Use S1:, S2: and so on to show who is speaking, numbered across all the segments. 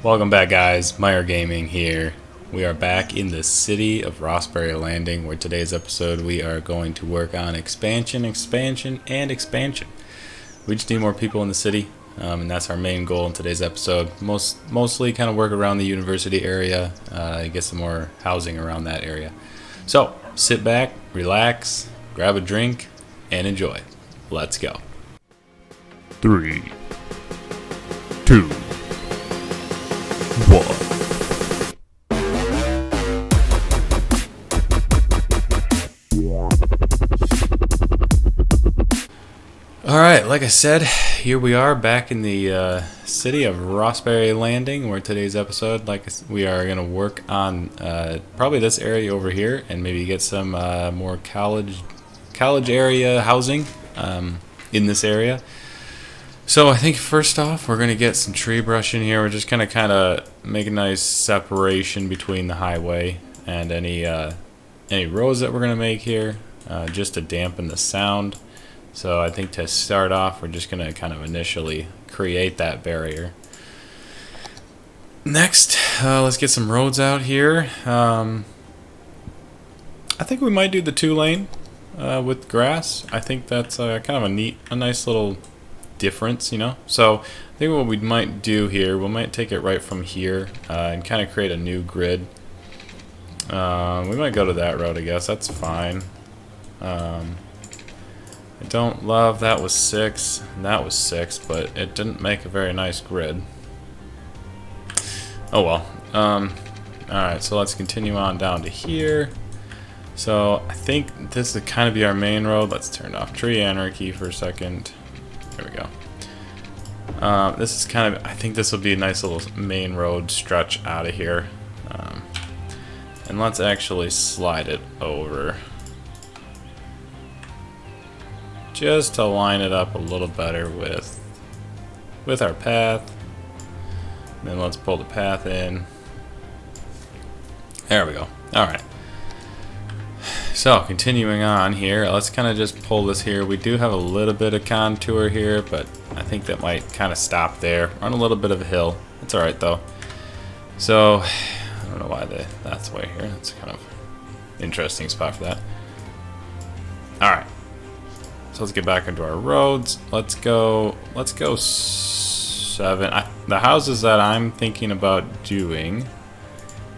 S1: Welcome back, guys. Meyer Gaming here. We are back in the city of Rossbury Landing, where today's episode we are going to work on expansion. We just need more people in the city, and that's our main goal in today's episode. Mostly kind of work around the university area, get some more housing around that area. So, sit back, relax, grab a drink, and enjoy. Let's go.
S2: 3, 2, 1.
S1: Alright, like I said, here we are back in the city of Rossbury Landing, where today's episode, we are going to work on probably this area over here, and maybe get some more college area housing in this area. So I think first off, we're going to get some tree brush in here. We're just going to kind of make a nice separation between the highway and any roads that we're going to make here, just to dampen the sound. So I think to start off, we're just going to kind of initially create that barrier. Next, let's get some roads out here. I think we might do the 2-lane with grass. I think that's kind of a nice little difference, you know. So I think what we might do here, we might take it right from here and kind of create a new grid. We might go to that road, I guess. That's fine. I don't love that was 6 and that was 6, but it didn't make a very nice grid. Oh well. Alright, so let's continue on down to here. So I think this would kind of be our main road. Let's turn off tree anarchy for a second. There we go. This is kind of, I think this will be a nice little main road stretch out of here. And let's actually slide it over, just to line it up a little better with our path. And then let's pull the path in. There we go. Alright. So, continuing on here, let's kind of just pull this here. We do have a little bit of contour here, but I think that might kind of stop there. On a little bit of a hill. It's alright though. So, I don't know why that's way here. That's kind of interesting spot for that. Alright. So let's get back into our roads. Let's go 7. The houses that I'm thinking about doing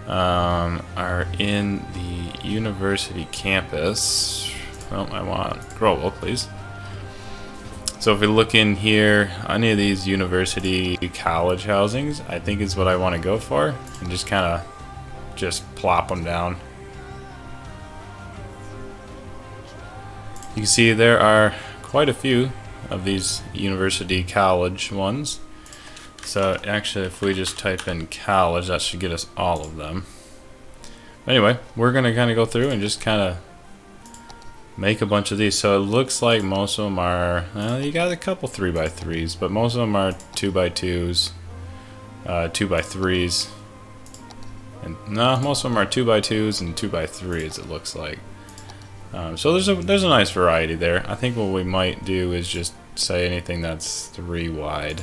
S1: are in the university campus. Well, I want Growell, please. So if we look in here, any of these university college housings, I think is what I want to go for, and just kind of plop them down. You can see there are quite a few of these university college ones. So actually, if we just type in college, that should get us all of them. Anyway, we're going to kind of go through and just kind of make a bunch of these. So it looks like most of them are, you got a couple 3x3s, but most of them are 2x2s, 2x3s. And no, most of them are 2x2s and 2x3s, it looks like. So there's a nice variety there. I think what we might do is just say anything that's 3 wide,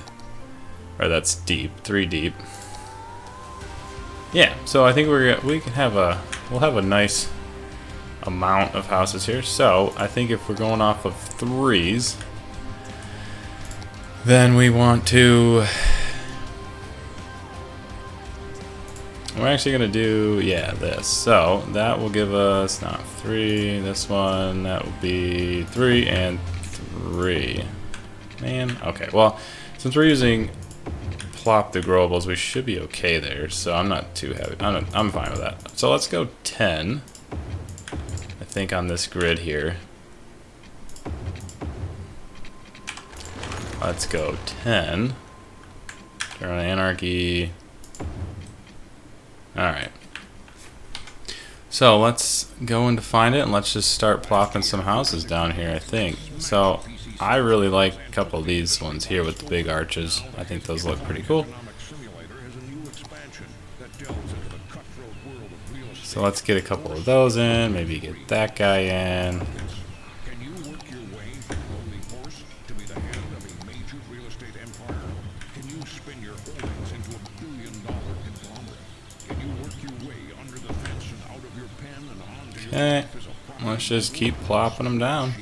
S1: or that's deep, 3 deep. Yeah. So I think we'll have a nice amount of houses here. So I think if we're going off of 3s, then we want to. We're actually going to do, this. So that will give us not 3, this one, that will be 3 and 3. Man, okay, well, since we're using plop the growables, we should be okay there, so I'm not too heavy. I'm fine with that. So let's go 10, I think, on this grid here. Let's go 10. Turn on anarchy. Alright. So let's go in to find it, and let's just start plopping some houses down here, I think. So I really like a couple of these ones here with the big arches. I think those look pretty cool. So let's get a couple of those in, maybe get that guy in. Okay, let's just keep plopping them down.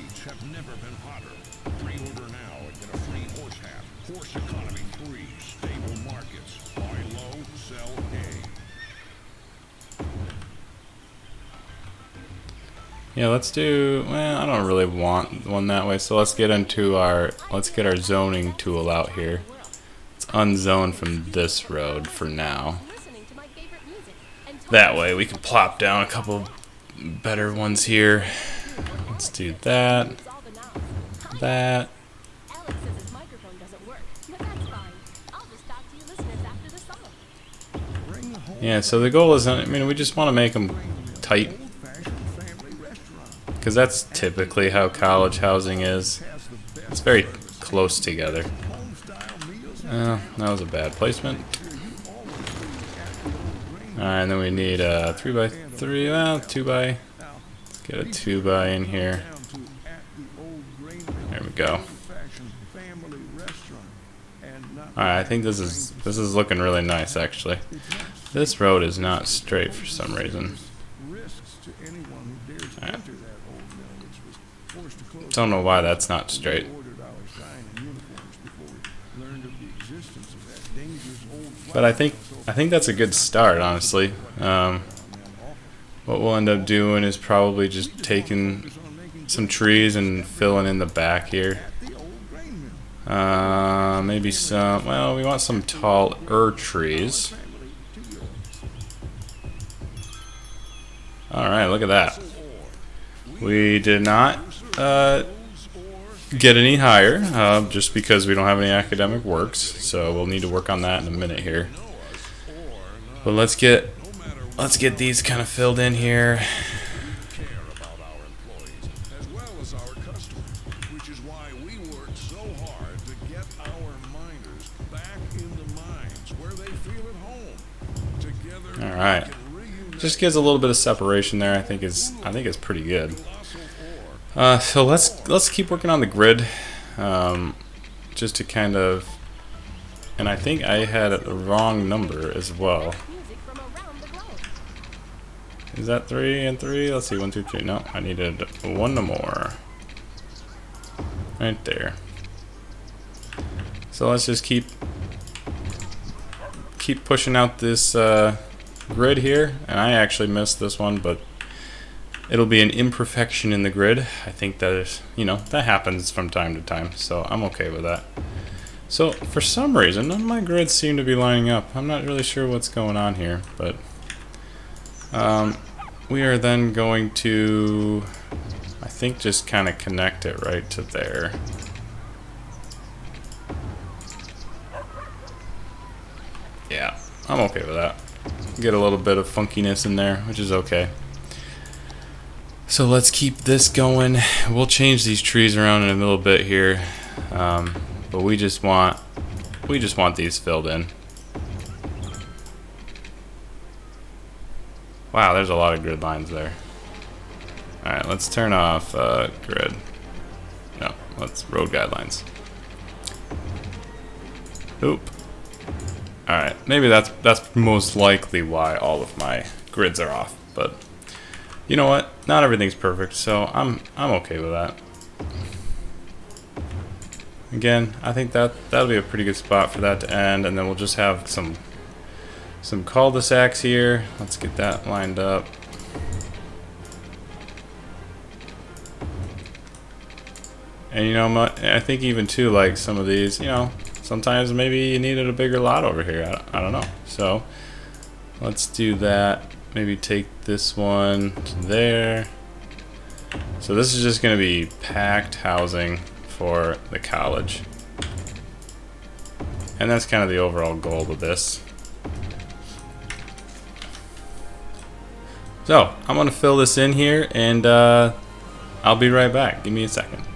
S1: Yeah, let's do, well, I don't really want one that way, so let's get our zoning tool out here. Let's unzone from this road for now. That way we can plop down a couple better ones here. Let's do that. That. Yeah, so the goal is, I mean, we just want to make them tight. Because that's typically how college housing is. It's very close together. That was a bad placement. Alright, and then we need a 3x3, well, 2x. Let's get a 2x in here. There we go. Alright, I think this is looking really nice actually. This road is not straight for some reason. Right. Don't know why that's not straight. But I think that's a good start, honestly. What we'll end up doing is probably just taking some trees and filling in the back here. Maybe some, well, we want some taller trees. Alright, look at that. We did not get any higher, just because we don't have any academic works, so we'll need to work on that in a minute here. But let's get these kind of filled in here. All right, just gives a little bit of separation there. I think is pretty good. So let's keep working on the grid, just to kind of, and I think I had the wrong number as well. Is that 3 and 3? Let's see, 1, 2, 3. No, I needed one more. Right there. So let's just keep pushing out this grid here, and I actually missed this one, but it'll be an imperfection in the grid. I think that is, that happens from time to time, so I'm okay with that. So for some reason, none of my grids seem to be lining up. I'm not really sure what's going on here, but we are then going to, I think, just kind of connect it right to there. Yeah, I'm okay with that. Get a little bit of funkiness in there, which is okay. So let's keep this going. We'll change these trees around in a little bit here, but we just want these filled in. Wow, there's a lot of grid lines there. All right, let's turn off grid. No, let's road guidelines. Oop. All right, maybe that's most likely why all of my grids are off, but you know what? Not everything's perfect, so I'm okay with that. Again, I think that'll be a pretty good spot for that to end, and then we'll just have some cul-de-sacs here. Let's get that lined up. And I think even too, like some of these, sometimes maybe you needed a bigger lot over here. I don't know. So let's do that. Maybe take this one to there. So this is just going to be packed housing for the college. And that's kind of the overall goal with this. So I'm going to fill this in here, and I'll be right back. Give me a second.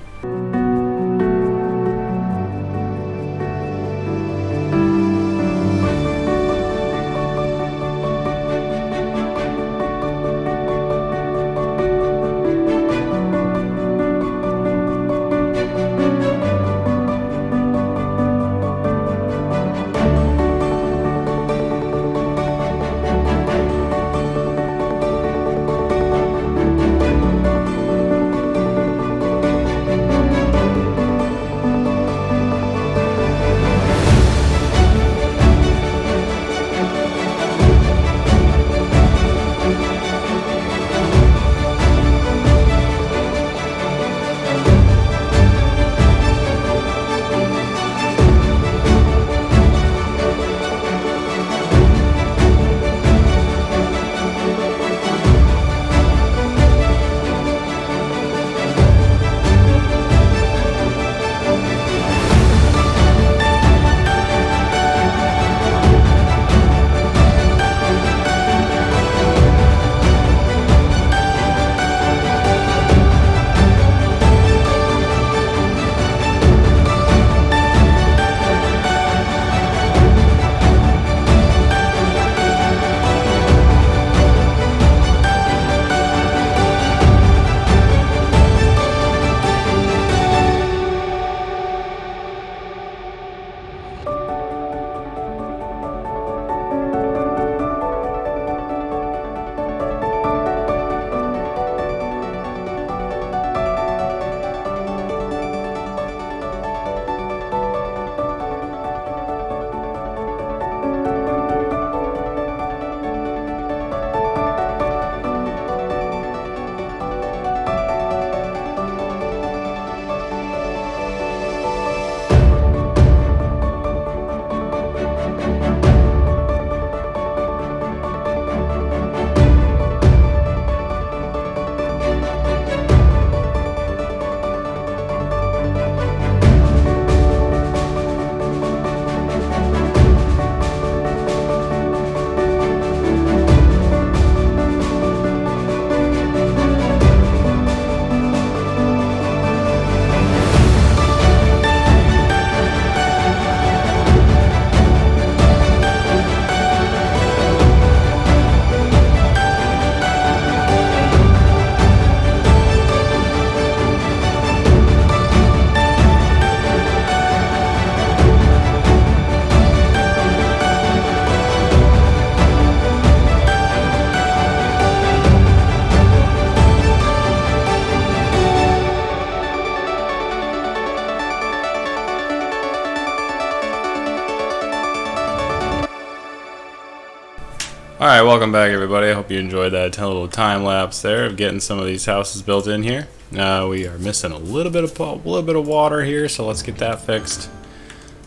S1: Alright, welcome back everybody. I hope you enjoyed that little time lapse there of getting some of these houses built in here. We are missing a little bit of water here, so let's get that fixed.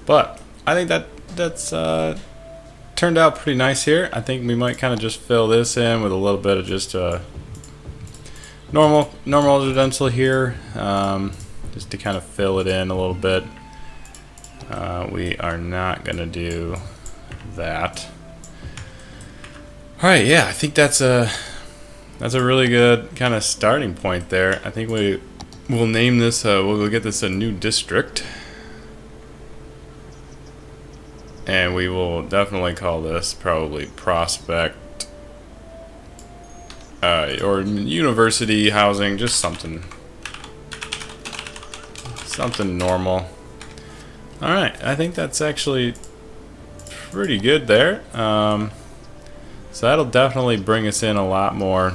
S1: But I think that's turned out pretty nice here. I think we might kind of just fill this in with a little bit of just normal residential here, just to kind of fill it in a little bit. We are not gonna do that. Alright, yeah, I think that's a really good kind of starting point there. I think we'll name this, we'll get this a new district. And we will definitely call this probably Prospect, or University Housing, just something normal. Alright, I think that's actually pretty good there. So that'll definitely bring us in a lot more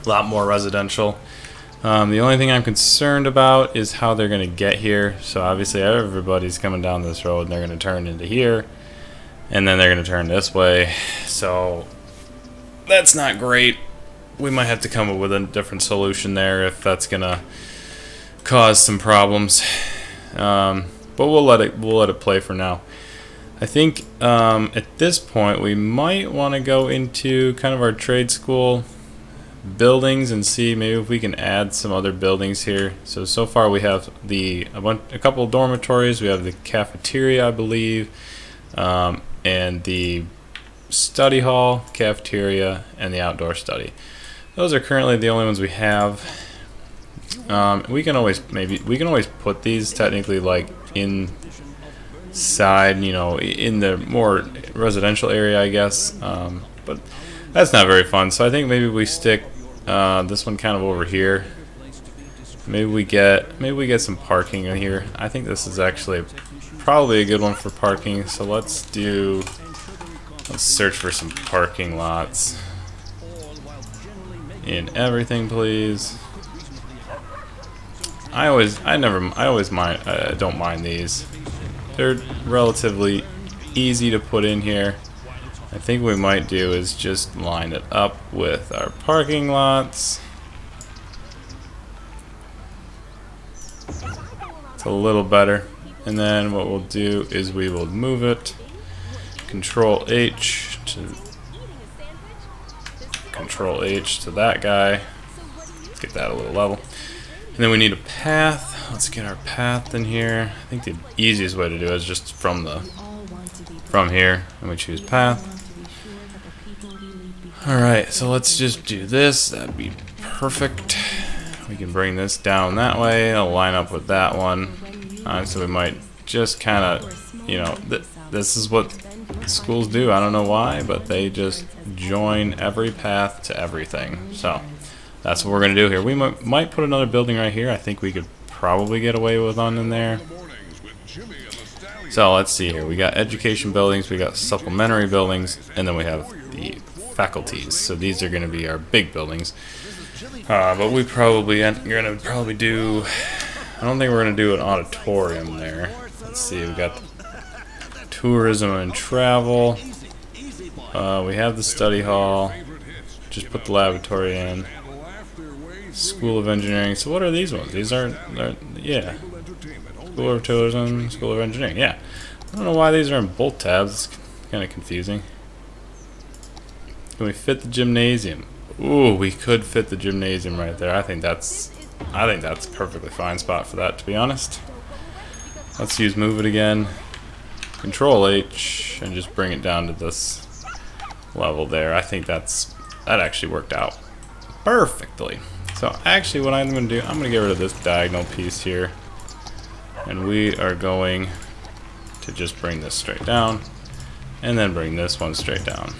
S1: residential. The only thing I'm concerned about is how they're going to get here. So obviously everybody's coming down this road and they're going to turn into here, and then they're going to turn this way. So that's not great. We might have to come up with a different solution there if that's going to cause some problems. But we'll let it play for now. I think at this point we might want to go into kind of our trade school buildings and see maybe if we can add some other buildings here. So far we have a couple of dormitories. We have the cafeteria, I believe, and the study hall, cafeteria, and the outdoor study. Those are currently the only ones we have. We can always put these technically like inside, you know, in the more residential area, I guess, but that's not very fun. So I think maybe we stick this one kind of over here. Maybe we get some parking in here. I think this is actually probably a good one for parking. So let's search for some parking lots in everything, please. I don't mind these. They're relatively easy to put in here. I think what we might do is just line it up with our parking lots. It's a little better. And then what we'll do is we will move it. Control H to that guy. Let's get that a little level. And then we need a path. Let's get our path in here. I think the easiest way to do it is just from here, and we choose path. Alright, so let's just do this. That'd be perfect. We can bring this down that way. It'll line up with that one. So we might just kind of, you know, this is what schools do. I don't know why, but they just join every path to everything. So that's what we're going to do here. We might put another building right here. I think we could probably get away with one in there. So let's see here. We got education buildings, we got supplementary buildings, and then we have the faculties. So these are going to be our big buildings. But we probably are going to do. I don't think we're going to do an auditorium there. Let's see. We got tourism and travel. We have the study hall. Just put the laboratory in. School of Engineering. So what are these ones? These are yeah. School of Tourism, School of Engineering. Yeah. I don't know why these are in both tabs. It's kind of confusing. Can we fit the gymnasium? Ooh, we could fit the gymnasium right there. I think that's a perfectly fine spot for that, to be honest. Let's move it again. Control H and just bring it down to this level there. I think that actually worked out perfectly. So actually what I'm going to do, I'm going to get rid of this diagonal piece here, and we are going to just bring this straight down, and then bring this one straight down,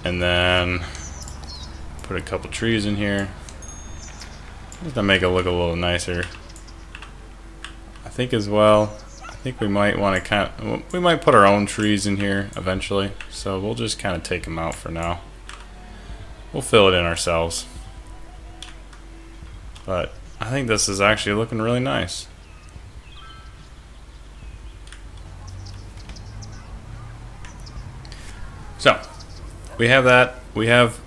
S1: and then put a couple trees in here just to make it look a little nicer. I think as well, I think we might want to we might put our own trees in here eventually, so we'll just kind of take them out for now. We'll fill it in ourselves. But I think this is actually looking really nice. So, we have that. We have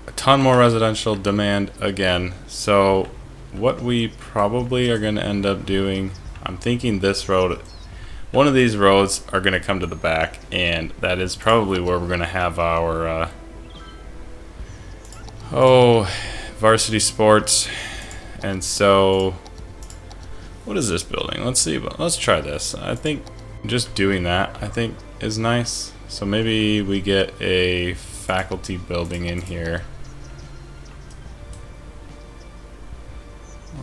S1: a ton more residential demand again. So, what we probably are going to end up doing, I'm thinking this road, one of these roads are going to come to the back, and that is probably where we're going to have our, varsity sports. And so, what is this building? Let's see. Let's try this. I think just doing that, I think, is nice. So maybe we get a faculty building in here.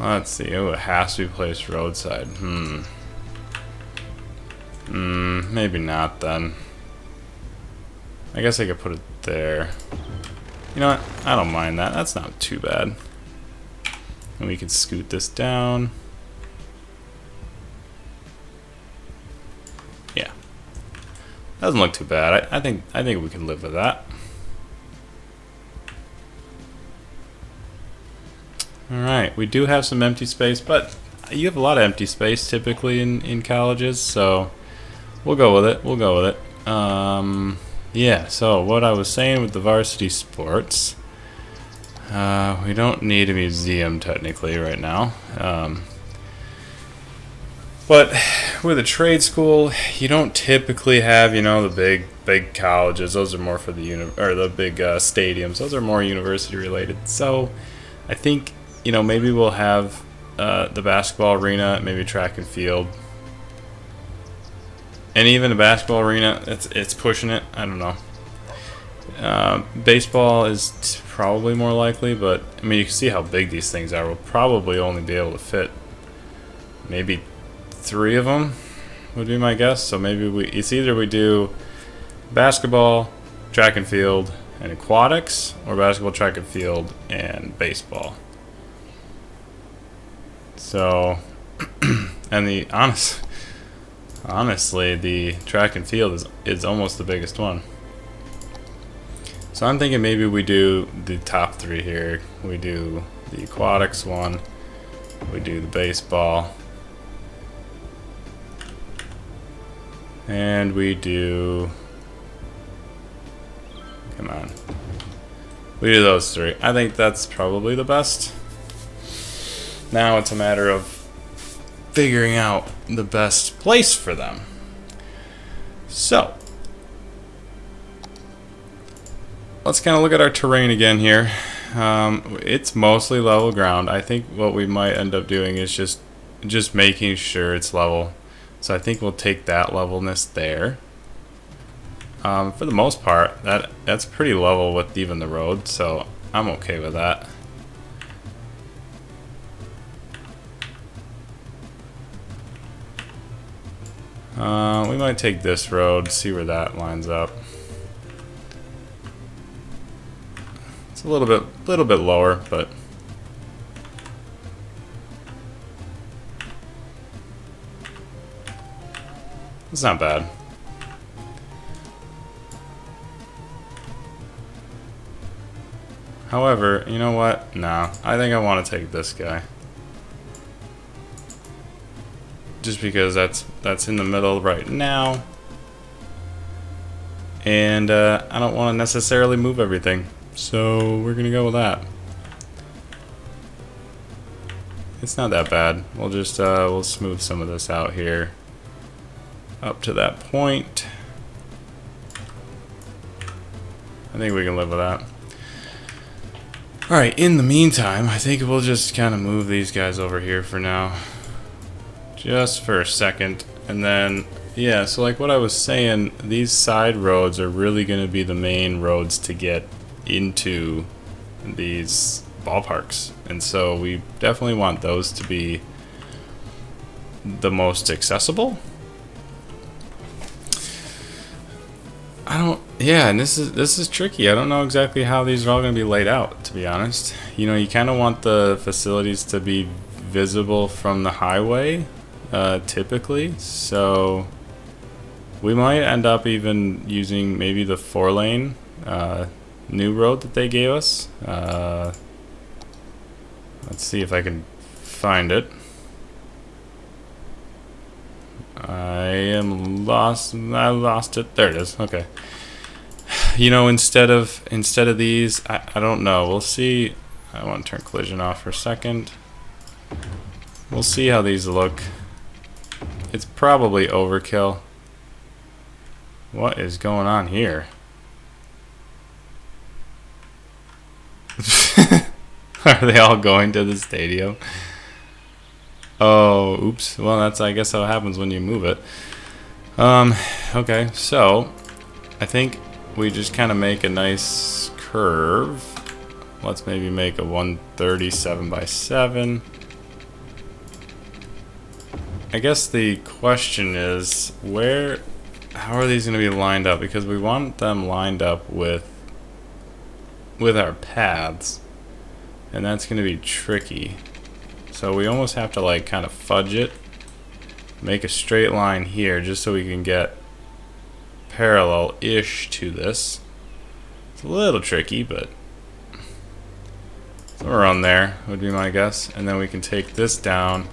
S1: Let's see. Oh, it has to be placed roadside. Maybe not then. I guess I could put it there. You know what? I don't mind that. That's not too bad. And we can scoot this down. Yeah. Doesn't look too bad. I think we can live with that. Alright, we do have some empty space, but you have a lot of empty space typically in colleges, so we'll go with it. We'll go with it. Yeah, so what I was saying with the varsity sports, we don't need a museum technically right now. But with a trade school, you don't typically have, the big colleges. Those are more for the big stadiums. Those are more university related. So I think, maybe we'll have the basketball arena, maybe track and field. And even the basketball arena, it's pushing it. I don't know. Baseball is probably more likely, but I mean, you can see how big these things are. We'll probably only be able to fit maybe 3 of them, would be my guess. So maybe it's either we do basketball, track and field, and aquatics, or basketball, track and field, and baseball. So, and honestly, the track and field is almost the biggest one. So I'm thinking maybe we do the top 3 here. We do the aquatics one, we do the baseball, and we do, come on, we do those 3. I think that's probably the best. Now it's a matter of figuring out the best place for them. So, let's kind of look at our terrain again here. It's mostly level ground. I think what we might end up doing is just making sure it's level. So I think we'll take that levelness there. For the most part, that's pretty level with even the road, so I'm okay with that. We might take this road, see where that lines up. It's a little bit lower, but it's not bad. However, you know what? No, I think I want to take this guy. Just because that's in the middle right now. And I don't want to necessarily move everything. So we're gonna go with that. It's not that bad. We'll just we'll smooth some of this out here up to that point. I think we can live with that. Alright, in the meantime, I think we'll just kind of move these guys over here for now. Just for a second. And then, yeah, so like what I was saying, these side roads are really going to be the main roads to get into these ballparks. And so we definitely want those to be the most accessible. And this is tricky. I don't know exactly how these are all going to be laid out, to be honest. You kind of want the facilities to be visible from the highway, typically. So we might end up even using maybe the 4-lane new road that they gave us. Let's see if I can find it. I lost it. There it is. Okay. You know, instead of these, I don't know. We'll see. I want to turn collision off for a second. We'll see how these look. It's probably overkill. What is going on here? Are they all going to the stadium? Oh, oops. Well, that's, I guess, how it happens when you move it. Okay, so I think we just kind of make a nice curve. Let's maybe make a 137 by 7. I guess the question is, how are these going to be lined up? Because we want them lined up with our paths, and that's going to be tricky. So we almost have to like kind of fudge it, make a straight line here just so we can get parallel-ish to this. It's a little tricky, but somewhere around there would be my guess. And then we can take this down,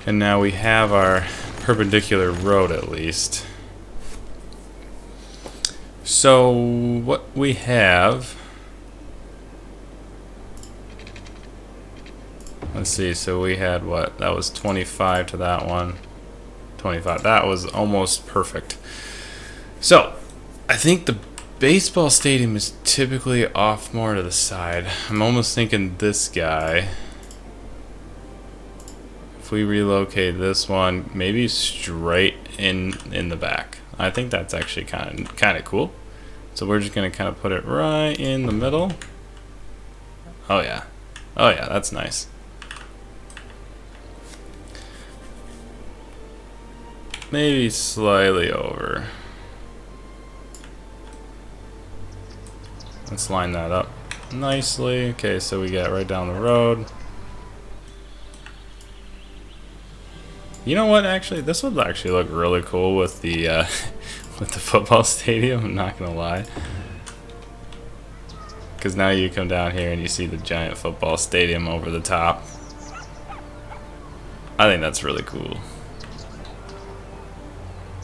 S1: and now we have our perpendicular road at least. So what we have, let's see, so we had what? That was 25 to that one. 25. That was almost perfect. So, I think the baseball stadium is typically off more to the side. I'm almost thinking this guy. If we relocate this one, maybe straight in the back. I think that's actually kind of cool. So we're just gonna kind of put it right in the middle. Oh yeah, that's nice. Maybe slightly over. Let's line that up nicely. Okay, so we get right down the road. You know what? Actually, this would actually look really cool with the with the football stadium. I'm not gonna lie, because now you come down here and you see the giant football stadium over the top. I think that's really cool.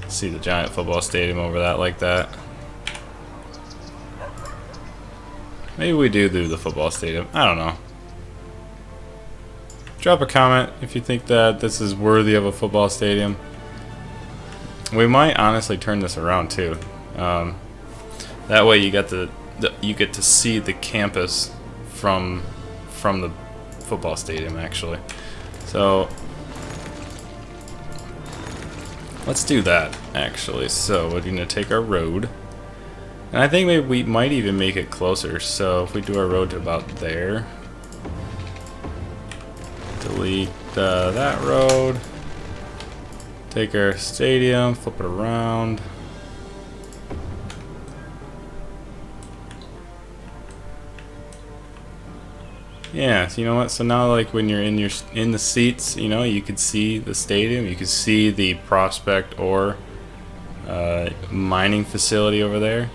S1: See the giant football stadium over that like that. Maybe we do the football stadium. I don't know. Drop a comment if you think that this is worthy of a football stadium. We might honestly turn this around too. That way you get you get to see the campus from the football stadium actually. So let's do that actually. So we're gonna take our road, and I think maybe we might even make it closer. So if we do our road to about there. Delete that road. Take our stadium, flip it around. Yeah, so you know what? So now, like when you're in the seats, you know, you could see the stadium. You could see the prospect or mining facility over there.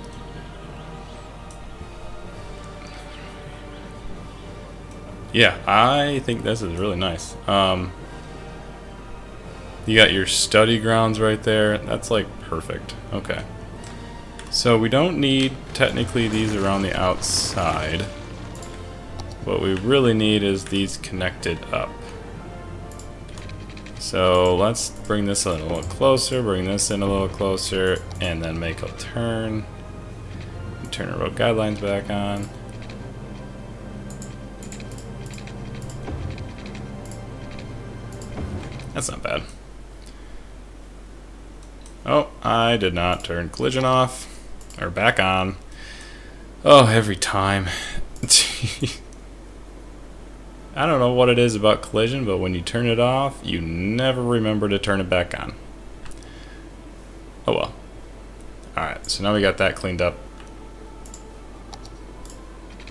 S1: Yeah, I think this is really nice. You got your study grounds right there. That's like perfect. Okay. So we don't need technically these around the outside. What we really need is these connected up. So let's bring this in a little closer, bring this in a little closer, and then make a turn. Turn our road guidelines back on. That's not bad. Oh, I did not turn collision off. Or back on. Oh, every time. I don't know what it is about collision, but when you turn it off, you never remember to turn it back on. Oh well. Alright, so now we got that cleaned up.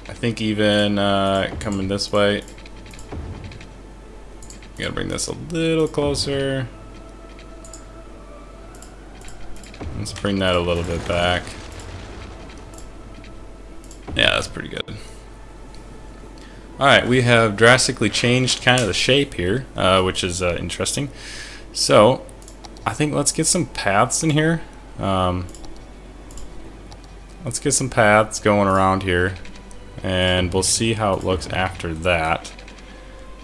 S1: I think even coming this way, gotta bring this a little closer. Let's bring that a little bit back. Yeah, that's pretty good. Alright, we have drastically changed kind of the shape here, which is interesting. So, I think let's get some paths in here. let's get some paths going around here, and we'll see how it looks after that,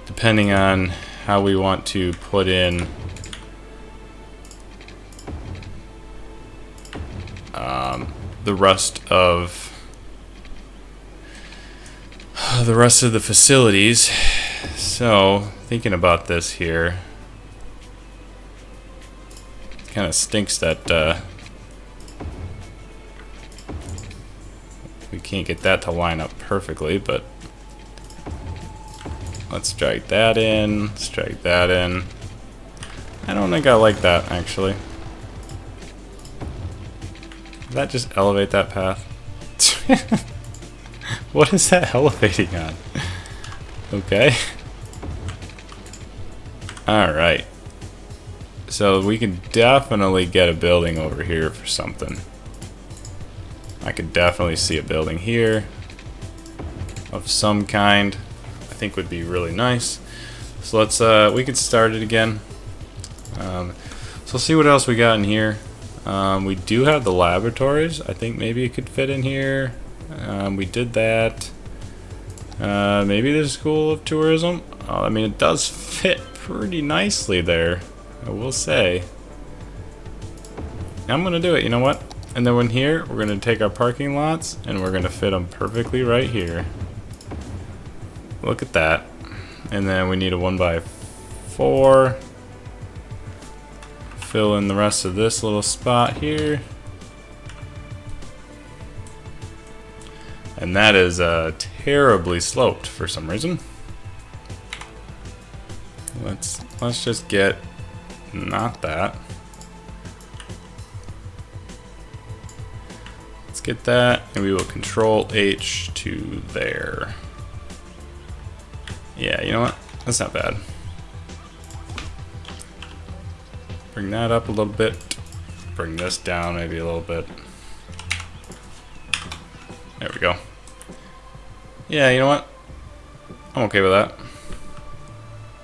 S1: depending on how we want to put in the rest of the facilities. So thinking about this here, kind of stinks that we can't get that to line up perfectly, but let's drag that in, let's drag that in. I don't think I like that, actually. Did that just elevate that path? What is that elevating on? Okay. Alright. So we can definitely get a building over here for something. I could definitely see a building here of some kind. I think would be really nice. So let's we can start it again. So let's see what else we got in here. We do have the laboratories. I think maybe it could fit in here. We did that. Maybe the School of Tourism. I mean, it does fit pretty nicely there, I will say. I'm gonna do it. You know what? And then in here, we're gonna take our parking lots and we're gonna fit them perfectly right here. Look at that. And then we need a 1x4. Fill in the rest of this little spot here. And that is terribly sloped for some reason. Let's just get not that. Let's get that, and we will Control H to there. Yeah, you know what? That's not bad. Bring that up a little bit. Bring this down maybe a little bit. There we go. Yeah, you know what? I'm okay with that.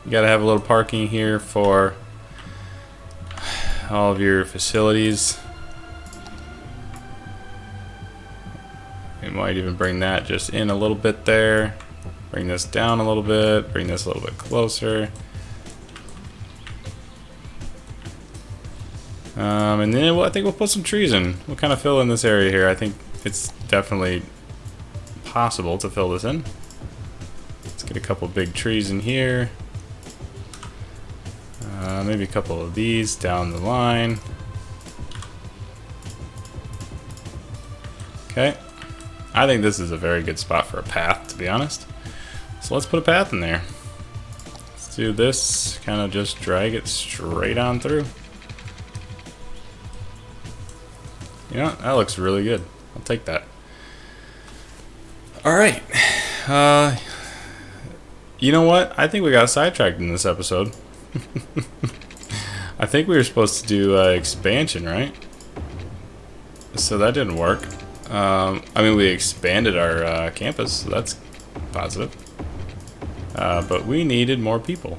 S1: You gotta have a little parking here for all of your facilities. We might even bring that just in a little bit there. Bring this down a little bit. Bring this a little bit closer. And then I think we'll put some trees in. We'll kind of fill in this area here. I think it's definitely possible to fill this in. Let's get a couple big trees in here. Maybe a couple of these down the line. Okay. I think this is a very good spot for a path, to be honest. So let's put a path in there. Let's do this. Kind of just drag it straight on through. You know, that looks really good. I'll take that. Alright. You know what? I think we got sidetracked in this episode. I think we were supposed to do expansion, right? So that didn't work. I mean, we expanded our campus, so that's positive. But we needed more people.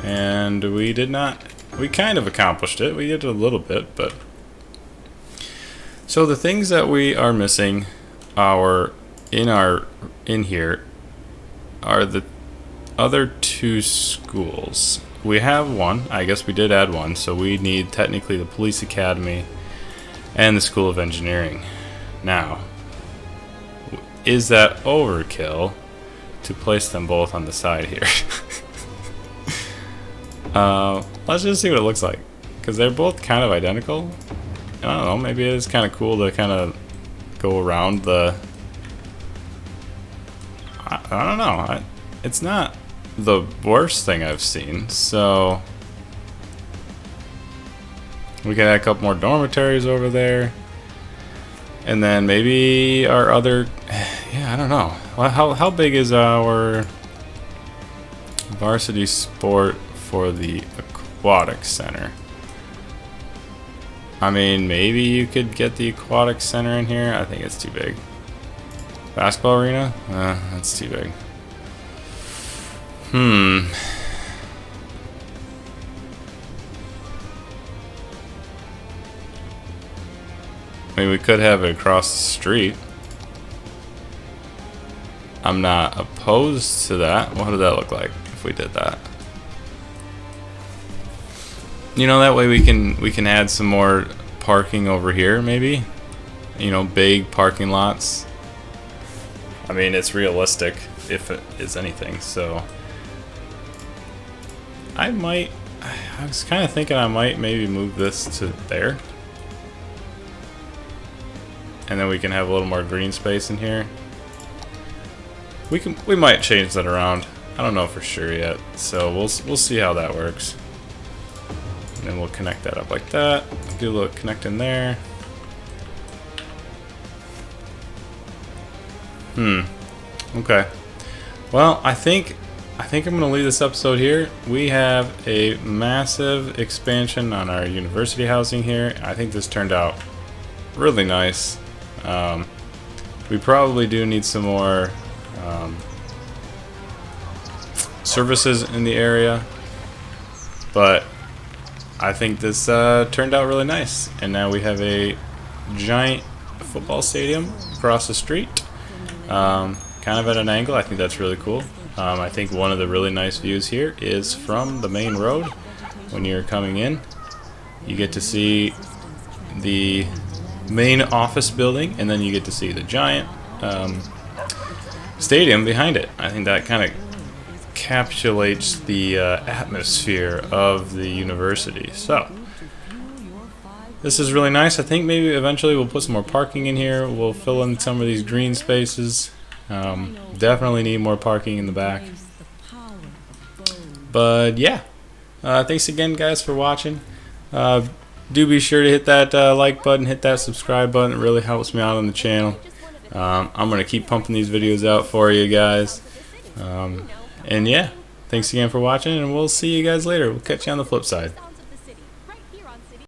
S1: And we did not. We kind of accomplished it. We did a little bit, but... So the things that we are missing in here are the other two schools. We have one. I guess we did add one, so we need technically the police academy and the School of Engineering. Now, is that overkill to place them both on the side here? Let's just see what it looks like, because they're both kind of identical. I don't know, maybe it's kind of cool to kind of go around the... I don't know. It's not the worst thing I've seen, so... We can add a couple more dormitories over there. And then maybe our other... Yeah, I don't know. How big is our varsity sport for the aquatic center? I mean, maybe you could get the aquatic center in here. I think it's too big. Basketball arena? That's too big. I mean, we could have it across the street. I'm not opposed to that. What would that look like if we did that? You know, that way we can add some more parking over here, maybe. You know, big parking lots. I mean, it's realistic if it is anything. So I was kind of thinking I might maybe move this to there, and then we can have a little more green space in here. We might change that around. I don't know for sure yet, so we'll see how that works. And then we'll connect that up like that. Do a little connect in there. Okay. Well, I think I'm gonna leave this episode here. We have a massive expansion on our university housing here. I think this turned out really nice. We probably do need some more services in the area, but I think this turned out really nice. And now we have a giant football stadium across the street, kind of at an angle. I think that's really cool. I think one of the really nice views here is from the main road. When you're coming in, you get to see the main office building, and then you get to see the giant stadium behind it. I think that kind of encapsulates the atmosphere of the university. So this is really nice. I think maybe eventually we'll put some more parking in here. We'll fill in some of these green spaces. Definitely need more parking in the back. But yeah, thanks again, guys, for watching. Do be sure to hit that like button, hit that subscribe button. It really helps me out on the channel. I'm going to keep pumping these videos out for you guys. And yeah, thanks again for watching, and we'll see you guys later. We'll catch you on the flip side.